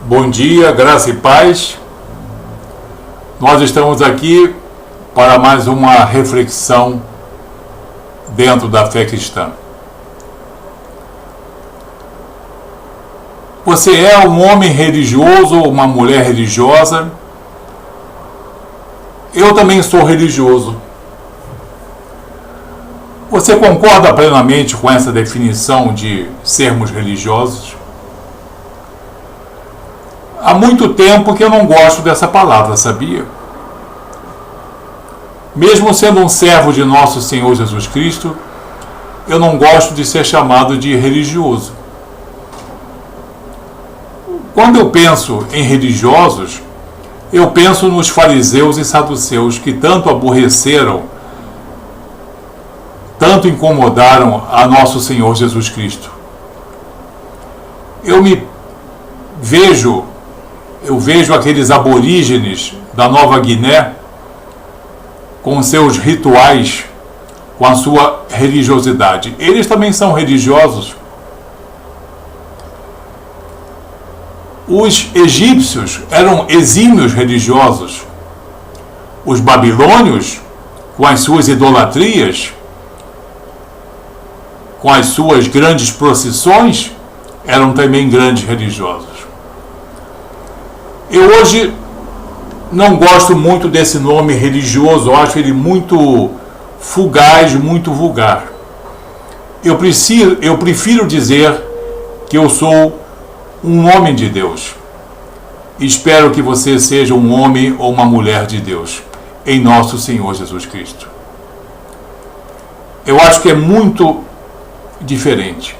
Bom dia, graça e paz. Nós estamos aqui para mais uma reflexão dentro da fé cristã. Você é um homem religioso ou uma mulher religiosa? Eu também sou religioso. Você concorda plenamente com essa definição de sermos religiosos? Há muito tempo que eu não gosto dessa palavra, sabia? Mesmo sendo um servo de nosso Senhor Jesus Cristo, eu não gosto de ser chamado de religioso. Quando eu penso em religiosos, eu penso nos fariseus e saduceus que tanto aborreceram, tanto incomodaram a nosso Senhor Jesus Cristo. Eu vejo aqueles aborígenes da Nova Guiné com seus rituais, com a sua religiosidade. Eles também são religiosos. Os egípcios eram exímios religiosos. Os babilônios, com as suas idolatrias, com as suas grandes procissões, eram também grandes religiosos. Eu hoje não gosto muito desse nome religioso, eu acho ele muito fugaz, muito vulgar. Eu prefiro dizer que eu sou um homem de Deus. Espero que você seja um homem ou uma mulher de Deus, em nosso Senhor Jesus Cristo. Eu acho que é muito diferente.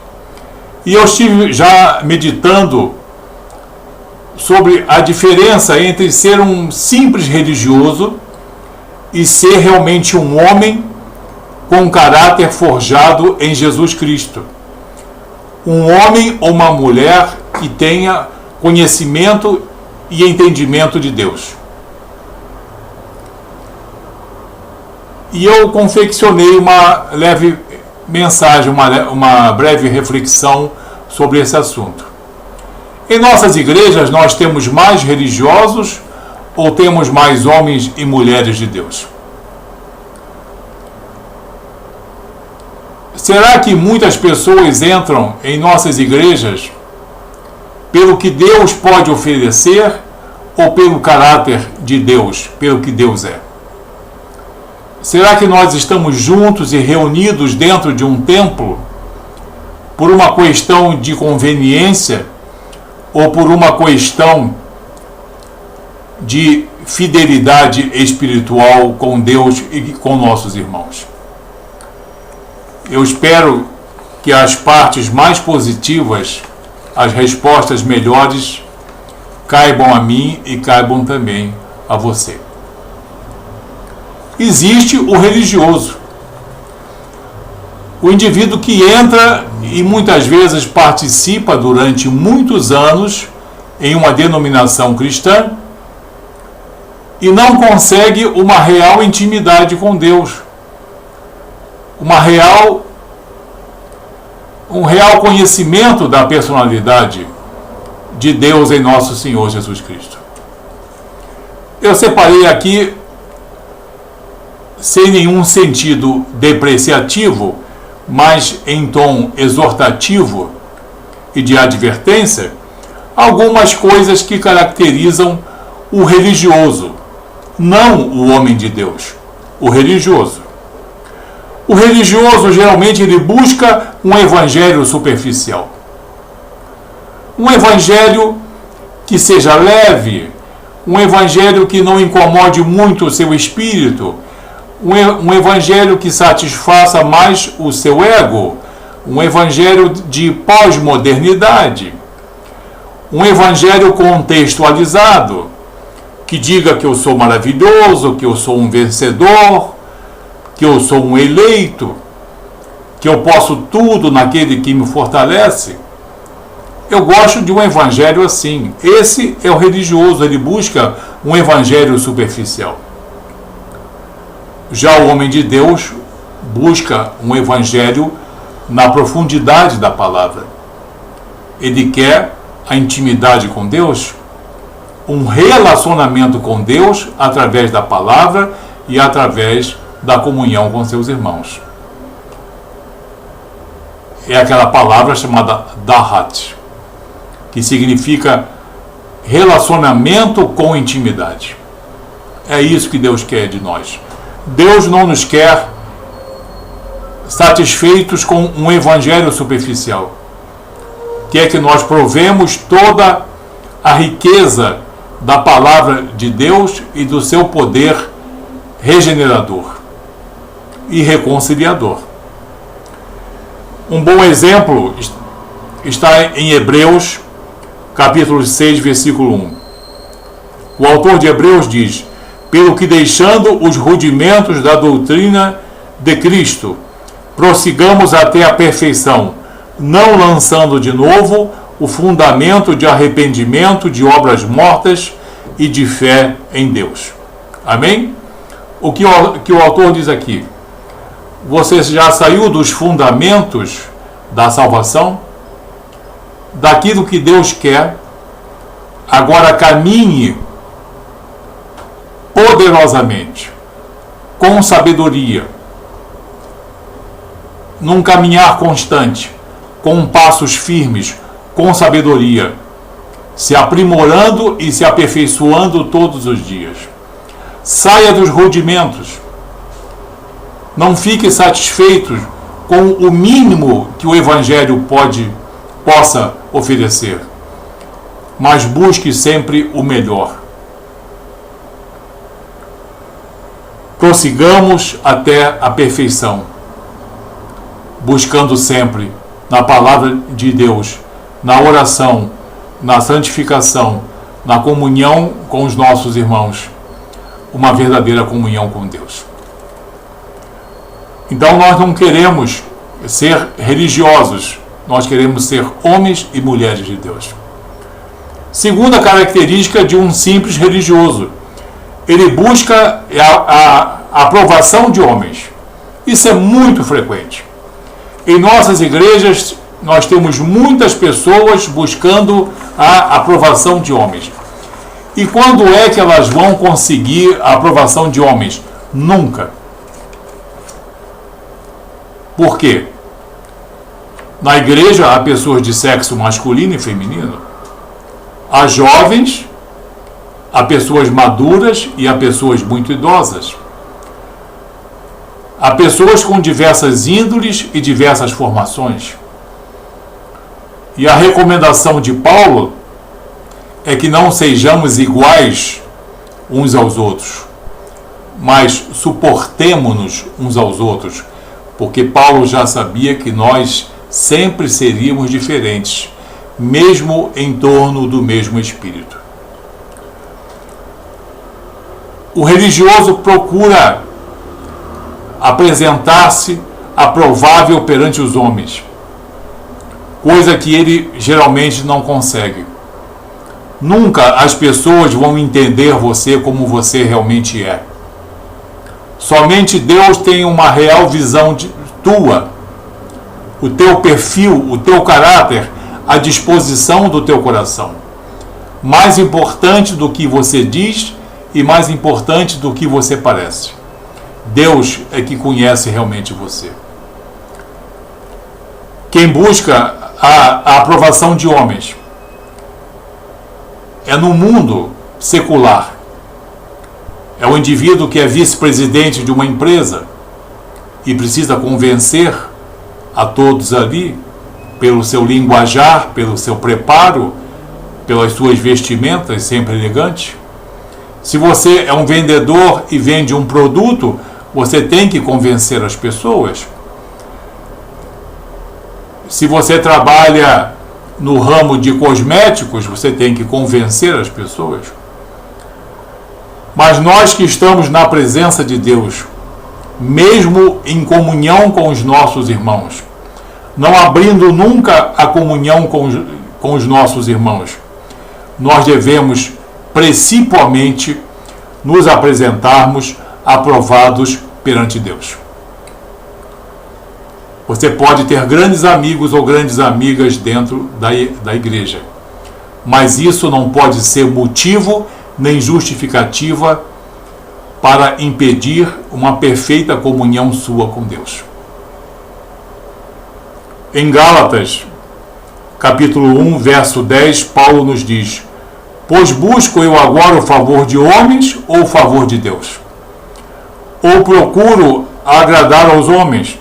E eu estive já meditando sobre a diferença entre ser um simples religioso e ser realmente um homem com um caráter forjado em Jesus Cristo. Um homem ou uma mulher que tenha conhecimento e entendimento de Deus. E eu confeccionei uma leve mensagem, uma breve reflexão sobre esse assunto. Em nossas igrejas, nós temos mais religiosos ou temos mais homens e mulheres de Deus? Será que muitas pessoas entram em nossas igrejas pelo que Deus pode oferecer ou pelo caráter de Deus, pelo que Deus é? Será que nós estamos juntos e reunidos dentro de um templo por uma questão de conveniência ou por uma questão de fidelidade espiritual com Deus e com nossos irmãos? Eu espero que as partes mais positivas, as respostas melhores, caibam a mim e caibam também a você. Existe o religioso, o indivíduo que entra e muitas vezes participa durante muitos anos em uma denominação cristã e não consegue uma real intimidade com Deus, um real conhecimento da personalidade de Deus em nosso Senhor Jesus Cristo. Eu separei aqui, sem nenhum sentido depreciativo, mas em tom exortativo e de advertência, algumas coisas que caracterizam o religioso, não o homem de Deus, o religioso. O religioso geralmente ele busca um evangelho superficial, um evangelho que seja leve, um evangelho que não incomode muito o seu espírito, um evangelho que satisfaça mais o seu ego, um evangelho de pós-modernidade, um evangelho contextualizado, que diga que eu sou maravilhoso, que eu sou um vencedor, que eu sou um eleito, que eu posso tudo naquele que me fortalece. Eu gosto de um evangelho assim. Esse é o religioso, ele busca um evangelho superficial. Já o homem de Deus busca um evangelho na profundidade da palavra. Ele quer a intimidade com Deus? Um relacionamento com Deus através da palavra e através da comunhão com seus irmãos. É aquela palavra chamada dahat, que significa relacionamento com intimidade. É isso que Deus quer de nós. Deus não nos quer satisfeitos com um evangelho superficial. Quer que nós provemos toda a riqueza da palavra de Deus e do seu poder regenerador e reconciliador. Um bom exemplo está em Hebreus, capítulo 6, versículo 1. O autor de Hebreus diz: pelo que, deixando os rudimentos da doutrina de Cristo, prossigamos até a perfeição, não lançando de novo o fundamento de arrependimento de obras mortas e de fé em Deus. Amém? O que o autor diz aqui? Você já saiu dos fundamentos da salvação? Daquilo que Deus quer? Agora caminhe poderosamente, com sabedoria, num caminhar constante, com passos firmes, com sabedoria, se aprimorando e se aperfeiçoando todos os dias. Saia dos rudimentos. Não fique satisfeito com o mínimo que o Evangelho possa oferecer, mas busque sempre o melhor. Prossigamos até a perfeição, buscando sempre na palavra de Deus, na oração, na santificação, na comunhão com os nossos irmãos, uma verdadeira comunhão com Deus. Então nós não queremos ser religiosos, nós queremos ser homens e mulheres de Deus. Segunda característica de um simples religioso: ele busca a aprovação de homens. Isso é muito frequente. Em nossas igrejas, nós temos muitas pessoas buscando a aprovação de homens. E quando é que elas vão conseguir a aprovação de homens? Nunca. Por quê? Na igreja há pessoas de sexo masculino e feminino. Há jovens, há pessoas maduras e há pessoas muito idosas. Há pessoas com diversas índoles e diversas formações. E a recomendação de Paulo é que não sejamos iguais uns aos outros, mas suportemo-nos uns aos outros, porque Paulo já sabia que nós sempre seríamos diferentes, mesmo em torno do mesmo Espírito. O religioso procura apresentar-se aprovável perante os homens, coisa que ele geralmente não consegue. Nunca as pessoas vão entender você como você realmente é. Somente Deus tem uma real visão tua, o teu perfil, o teu caráter, a disposição do teu coração. Mais importante do que você diz e mais importante do que você parece. Deus é que conhece realmente você. Quem busca a aprovação de homens é no mundo secular. É o indivíduo que é vice-presidente de uma empresa e precisa convencer a todos ali, pelo seu linguajar, pelo seu preparo, pelas suas vestimentas sempre elegantes. Se você é um vendedor e vende um produto, você tem que convencer as pessoas. Se você trabalha no ramo de cosméticos, você tem que convencer as pessoas. Mas nós que estamos na presença de Deus, mesmo em comunhão com os nossos irmãos, não abrindo nunca a comunhão com os nossos irmãos, nós devemos principalmente nos apresentarmos aprovados perante Deus. Você pode ter grandes amigos ou grandes amigas dentro da igreja, mas isso não pode ser motivo nem justificativa para impedir uma perfeita comunhão sua com Deus. Em Gálatas, capítulo 1, verso 10, Paulo nos diz: pois busco eu agora o favor de homens ou o favor de Deus? Ou procuro agradar aos homens?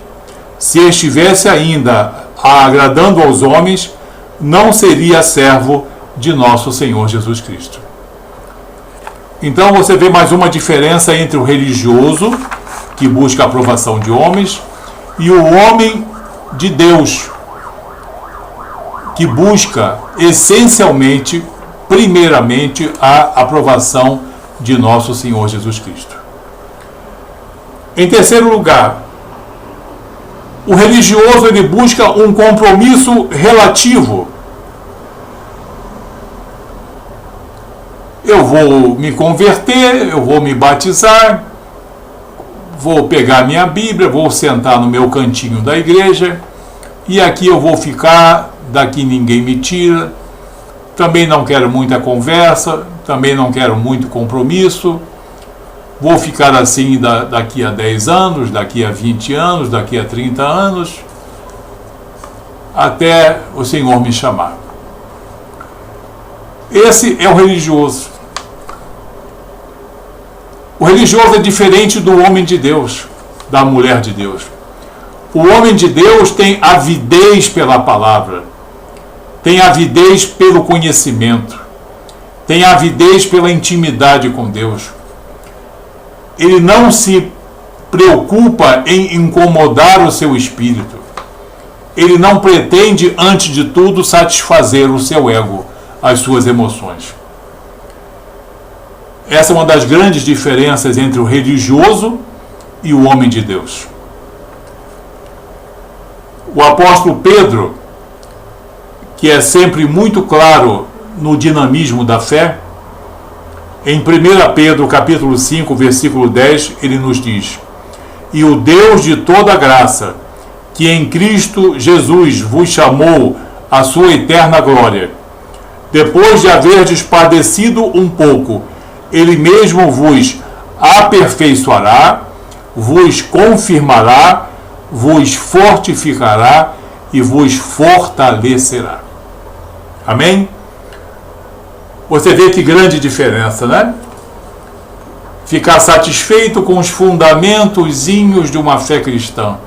Se estivesse ainda agradando aos homens, não seria servo de nosso Senhor Jesus Cristo. Então você vê mais uma diferença entre o religioso, que busca a aprovação de homens, e o homem de Deus, que busca essencialmente, primeiramente, a aprovação de nosso Senhor Jesus Cristo. Em terceiro lugar, o religioso ele busca um compromisso relativo. Eu vou me converter, eu vou me batizar, vou pegar minha Bíblia, vou sentar no meu cantinho da igreja e aqui eu vou ficar, daqui ninguém me tira. Também não quero muita conversa, também não quero muito compromisso. Vou ficar assim daqui a 10 anos, daqui a 20 anos, daqui a 30 anos, até o Senhor me chamar. Esse é o religioso. O religioso é diferente do homem de Deus, da mulher de Deus. O homem de Deus tem avidez pela palavra, tem avidez pelo conhecimento, tem avidez pela intimidade com Deus. Ele não se preocupa em incomodar o seu espírito. Ele não pretende, antes de tudo, satisfazer o seu ego, as suas emoções. Essa é uma das grandes diferenças entre o religioso e o homem de Deus. O apóstolo Pedro, que é sempre muito claro no dinamismo da fé, em 1 Pedro capítulo 5, versículo 10, ele nos diz: e o Deus de toda graça, que em Cristo Jesus vos chamou à sua eterna glória, depois de haverdes padecido um pouco, ele mesmo vos aperfeiçoará, vos confirmará, vos fortificará e vos fortalecerá. Amém? Você vê que grande diferença, né? Ficar satisfeito com os fundamentozinhos de uma fé cristã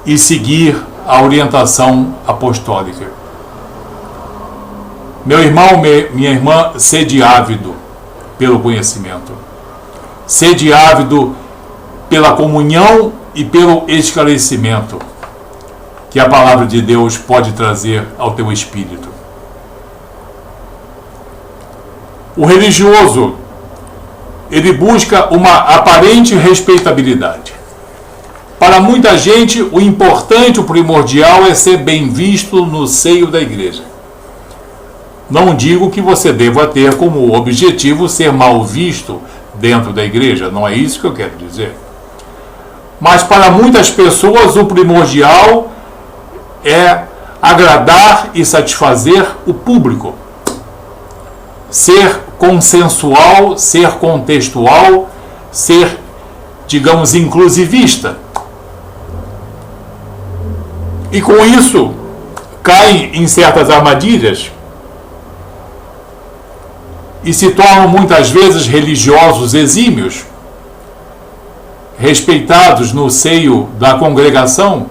e seguir a orientação apostólica. Meu irmão, minha irmã, sede ávido pelo conhecimento. Sede ávido pela comunhão e pelo esclarecimento que a palavra de Deus pode trazer ao teu espírito. O religioso, ele busca uma aparente respeitabilidade. Para muita gente, o importante, o primordial é ser bem visto no seio da igreja. Não digo que você deva ter como objetivo ser mal visto dentro da igreja, não é isso que eu quero dizer. Mas para muitas pessoas, o primordial é agradar e satisfazer o público. Ser consensual, ser contextual, ser, digamos, inclusivista. E com isso, caem em certas armadilhas e se tornam muitas vezes religiosos exímios, respeitados no seio da congregação,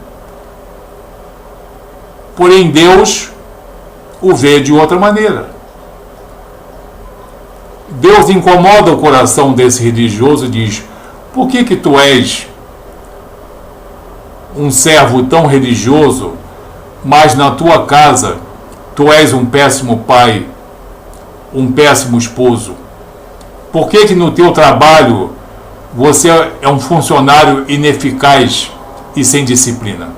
porém Deus o vê de outra maneira. Deus incomoda o coração desse religioso e diz: por que tu és um servo tão religioso, mas na tua casa tu és um péssimo pai, um péssimo esposo? Por que no teu trabalho você é um funcionário ineficaz e sem disciplina?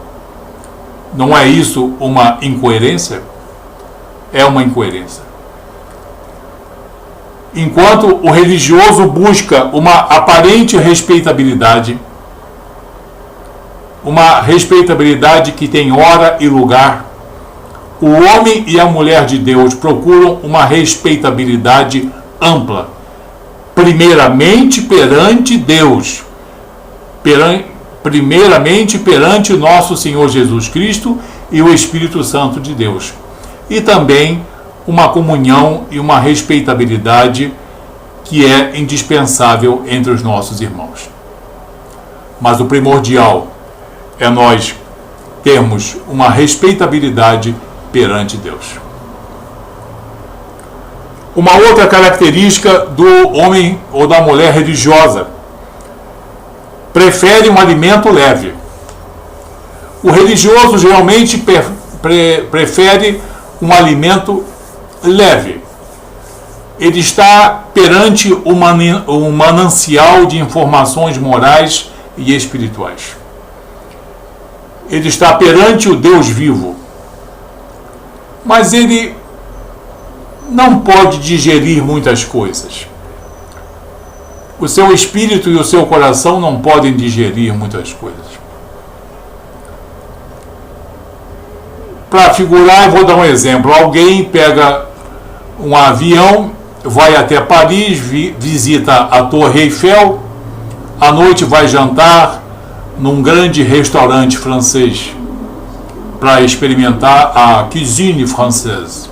Não é isso uma incoerência? É uma incoerência. Enquanto o religioso busca uma aparente respeitabilidade, uma respeitabilidade que tem hora e lugar, O homem e a mulher de Deus procuram uma respeitabilidade ampla, primeiramente perante Deus, primeiramente perante o nosso Senhor Jesus Cristo e o Espírito Santo de Deus, e também uma comunhão e uma respeitabilidade que é indispensável entre os nossos irmãos. Mas o primordial é nós termos uma respeitabilidade perante Deus. Uma outra característica do homem ou da mulher religiosa: prefere um alimento leve. O religioso geralmente prefere um alimento leve. Ele está perante um manancial de informações morais e espirituais. Ele está perante o Deus vivo. Mas ele não pode digerir muitas coisas. O seu espírito e o seu coração não podem digerir muitas coisas. Para figurar, eu vou dar um exemplo. Alguém pega um avião, vai até Paris, visita a Torre Eiffel, à noite vai jantar num grande restaurante francês para experimentar a cuisine française.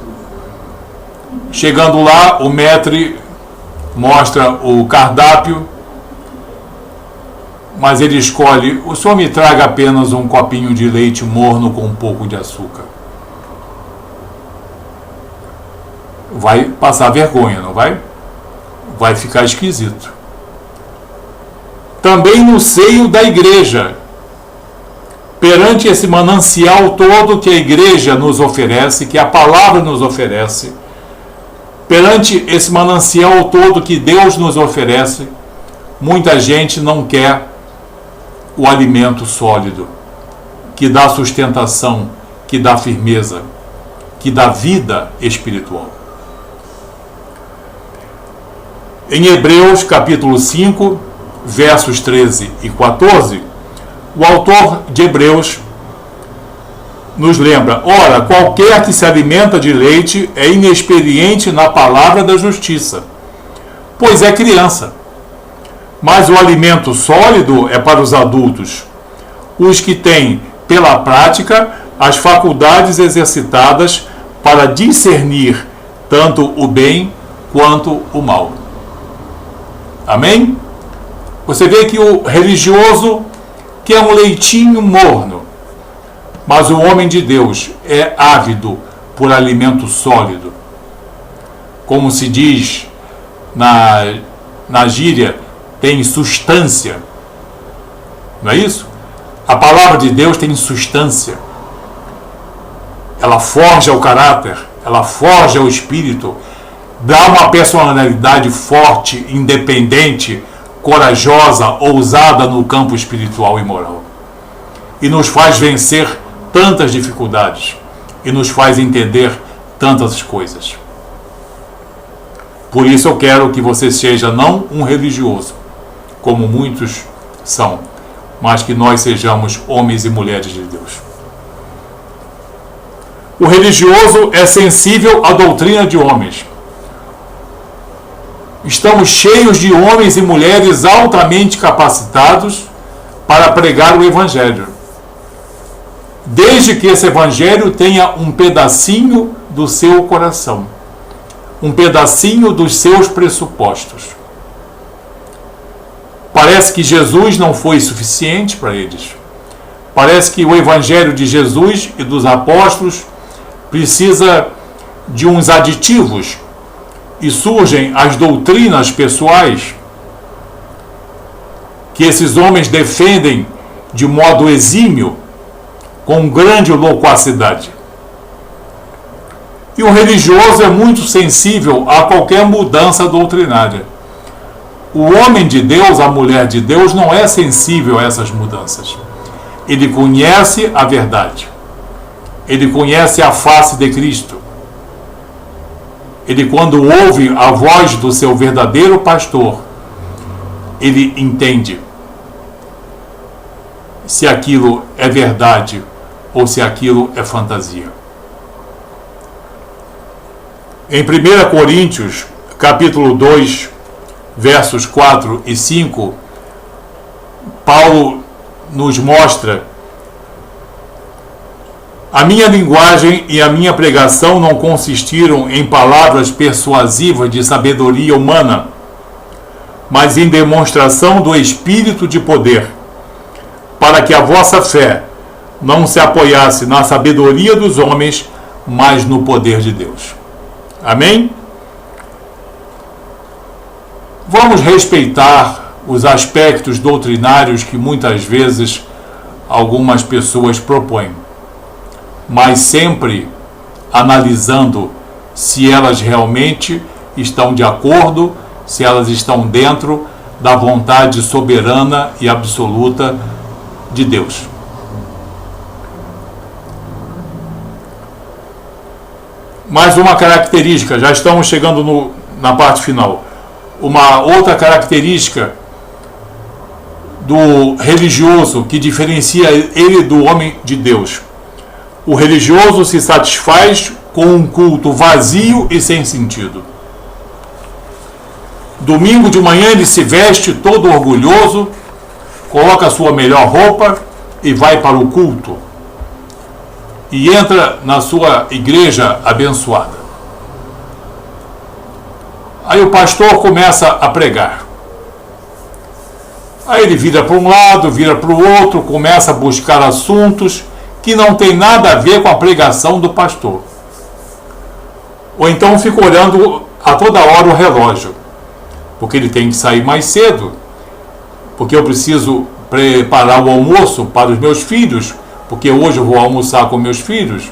Chegando lá, o maître mostra o cardápio, mas ele escolhe: o senhor me traga apenas um copinho de leite morno com um pouco de açúcar. Vai passar vergonha, não vai? Vai ficar esquisito. Também no seio da igreja, perante esse manancial todo que a igreja nos oferece, que a palavra nos oferece, perante esse manancial todo que Deus nos oferece, muita gente não quer o alimento sólido, que dá sustentação, que dá firmeza, que dá vida espiritual. Em Hebreus capítulo 5, versos 13 e 14, o autor de Hebreus nos lembra: ora, qualquer que se alimenta de leite é inexperiente na palavra da justiça, pois é criança. Mas o alimento sólido é para os adultos, os que têm, pela prática, as faculdades exercitadas para discernir tanto o bem quanto o mal. Amém? Você vê que o religioso quer um leitinho morno, mas o homem de Deus é ávido por alimento sólido. Como se diz na gíria, tem substância. Não é isso? A palavra de Deus tem substância. Ela forja o caráter, ela forja o espírito, dá uma personalidade forte, independente, corajosa, ousada no campo espiritual e moral. E nos faz vencer tantas dificuldades e nos faz entender tantas coisas. Por isso eu quero que você seja não um religioso, como muitos são, mas que nós sejamos homens e mulheres de Deus. O religioso é sensível à doutrina de homens. Estamos cheios de homens e mulheres altamente capacitados para pregar o Evangelho, desde que esse Evangelho tenha um pedacinho do seu coração, um pedacinho dos seus pressupostos. Parece que Jesus não foi suficiente para eles. Parece que o Evangelho de Jesus e dos apóstolos precisa de uns aditivos, e surgem as doutrinas pessoais que esses homens defendem de modo exímio, com grande loquacidade. E o religioso é muito sensível a qualquer mudança doutrinária. O homem de Deus, a mulher de Deus, não é sensível a essas mudanças. Ele conhece a verdade. Ele conhece a face de Cristo. Ele, quando ouve a voz do seu verdadeiro pastor, ele entende se aquilo é verdade ou se aquilo é fantasia. Em 1 Coríntios, capítulo 2, versos 4 e 5, Paulo nos mostra: a minha linguagem e a minha pregação não consistiram em palavras persuasivas de sabedoria humana, mas em demonstração do Espírito de poder, para que a vossa fé não se apoiasse na sabedoria dos homens, mas no poder de Deus. Amém? Vamos respeitar os aspectos doutrinários que muitas vezes algumas pessoas propõem, mas sempre analisando se elas realmente estão de acordo, se elas estão dentro da vontade soberana e absoluta de Deus. Mais uma característica, já estamos chegando na parte final. Uma outra característica do religioso que diferencia ele do homem de Deus. O religioso se satisfaz com um culto vazio e sem sentido. Domingo de manhã ele se veste todo orgulhoso, coloca a sua melhor roupa e vai para o culto. E entra na sua igreja abençoada. Aí o pastor começa a pregar. Aí ele vira para um lado, vira para o outro, começa a buscar assuntos que não tem nada a ver com a pregação do pastor. Ou então fica olhando a toda hora o relógio, porque ele tem que sair mais cedo, porque eu preciso preparar o almoço para os meus filhos, porque hoje eu vou almoçar com meus filhos.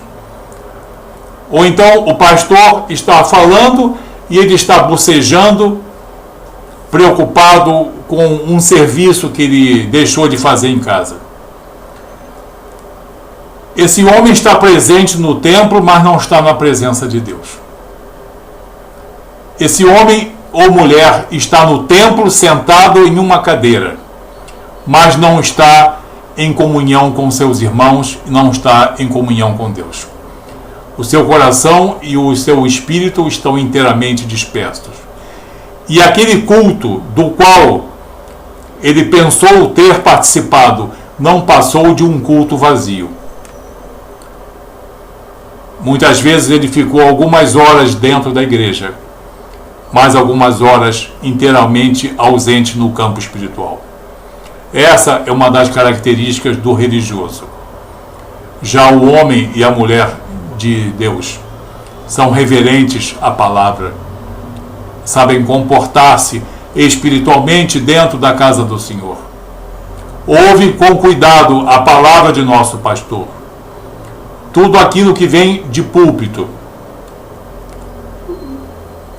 Ou então o pastor está falando e ele está bocejando, preocupado com um serviço que ele deixou de fazer em casa. Esse homem está presente no templo, mas não está na presença de Deus. Esse homem ou mulher está no templo sentado em uma cadeira, mas não está em comunhão com seus irmãos, não está em comunhão com Deus. O seu coração e o seu espírito estão inteiramente dispersos. E aquele culto do qual ele pensou ter participado não passou de um culto vazio. Muitas vezes ele ficou algumas horas dentro da igreja, mas algumas horas inteiramente ausente no campo espiritual. Essa é uma das características do religioso. Já o homem e a mulher de Deus são reverentes à palavra, sabem comportar-se espiritualmente dentro da casa do Senhor. Ouve com cuidado a palavra de nosso pastor. Tudo aquilo que vem de púlpito.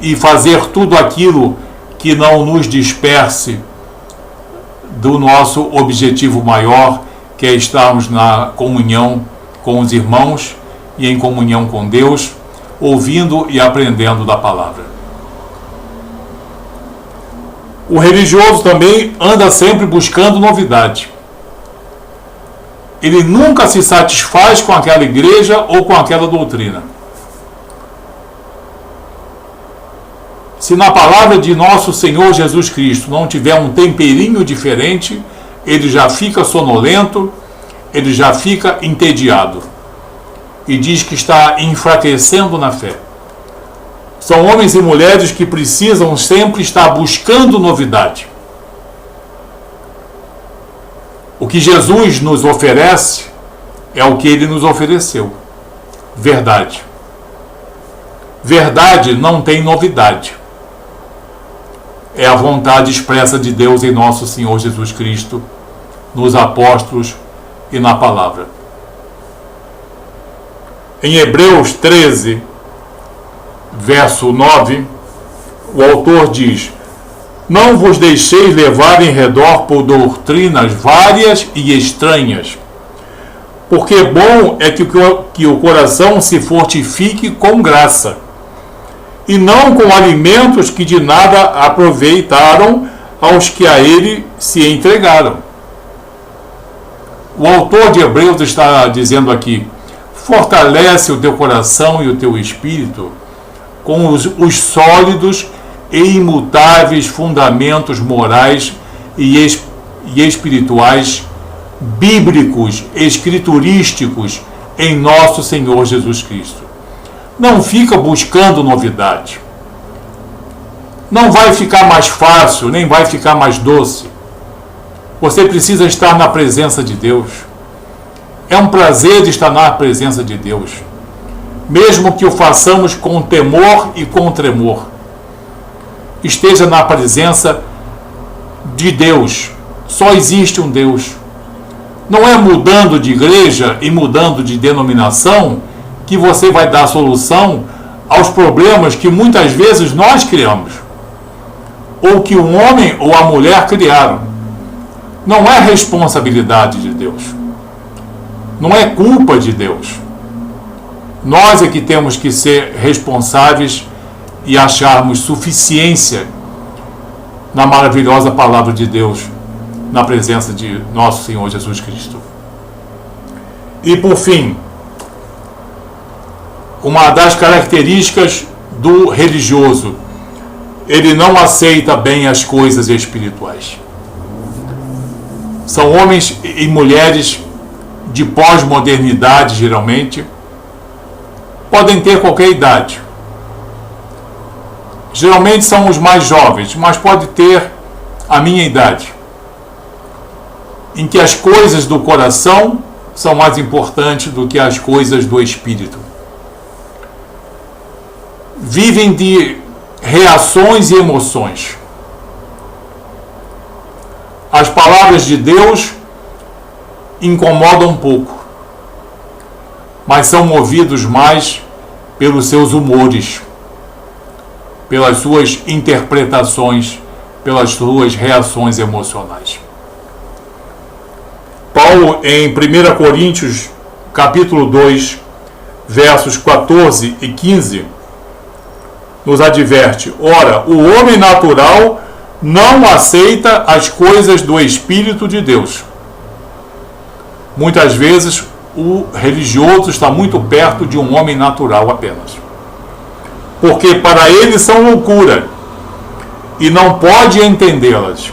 E fazer tudo aquilo que não nos disperse do nosso objetivo maior, que é estarmos na comunhão com os irmãos e em comunhão com Deus, ouvindo e aprendendo da palavra. O religioso também anda sempre buscando novidade. Ele nunca se satisfaz com aquela igreja ou com aquela doutrina. Se na palavra de nosso Senhor Jesus Cristo não tiver um temperinho diferente, ele já fica sonolento, ele já fica entediado. E diz que está enfraquecendo na fé. São homens e mulheres que precisam sempre estar buscando novidade. O que Jesus nos oferece é o que ele nos ofereceu. Verdade. Verdade não tem novidade. É a vontade expressa de Deus em nosso Senhor Jesus Cristo, nos apóstolos e na palavra. Em Hebreus 13, verso 9, o autor diz: não vos deixeis levar em redor por doutrinas várias e estranhas, porque bom é que o coração se fortifique com graça, e não com alimentos que de nada aproveitaram aos que a ele se entregaram. O autor de Hebreus está dizendo aqui: fortalece o teu coração e o teu espírito, com os sólidos e imutáveis fundamentos morais e espirituais, bíblicos, escriturísticos em nosso Senhor Jesus Cristo. Não fica buscando novidade. Não vai ficar mais fácil, nem vai ficar mais doce. Você precisa estar na presença de Deus. É um prazer estar na presença de Deus, mesmo que o façamos com temor e com tremor. Esteja na presença de Deus. Só existe um Deus. Não é mudando de igreja e mudando de denominação que você vai dar solução aos problemas que muitas vezes nós criamos, ou que o homem ou a mulher criaram. Não é responsabilidade de Deus. Não é culpa de Deus. Nós é que temos que ser responsáveis e acharmos suficiência na maravilhosa palavra de Deus, na presença de nosso Senhor Jesus Cristo. E por fim, uma das características do religioso: ele não aceita bem as coisas espirituais. São homens e mulheres de pós-modernidade, geralmente. Podem ter qualquer idade. Geralmente são os mais jovens, mas pode ter a minha idade, em que as coisas do coração são mais importantes do que as coisas do espírito. Vivem de reações e emoções. As palavras de Deus incomodam um pouco, mas são movidos mais pelos seus humores, pelas suas interpretações, pelas suas reações emocionais. Paulo, em 1 Coríntios, capítulo 2, versos 14 e 15, nos adverte: ora, o homem natural não aceita as coisas do Espírito de Deus. Muitas vezes o religioso está muito perto de um homem natural apenas, porque para ele são loucura e não pode entendê-las,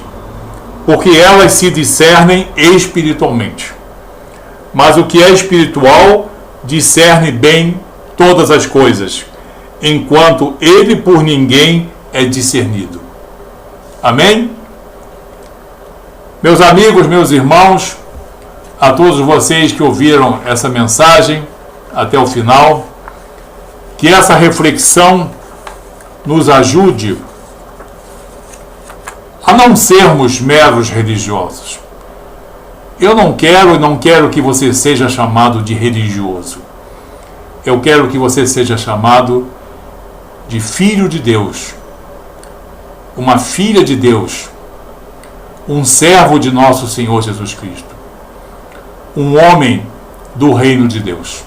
porque elas se discernem espiritualmente. Mas o que é espiritual discerne bem todas as coisas, enquanto ele por ninguém é discernido. Amém? Meus amigos, meus irmãos, a todos vocês que ouviram essa mensagem até o final, que essa reflexão nos ajude a não sermos meros religiosos. Eu não quero que você seja chamado de religioso. Eu quero que você seja chamado de filho de Deus, uma filha de Deus, um servo de nosso Senhor Jesus Cristo, um homem do reino de Deus.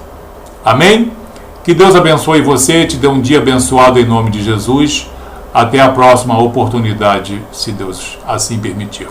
Amém? Que Deus abençoe você, te dê um dia abençoado em nome de Jesus. Até a próxima oportunidade, se Deus assim permitir.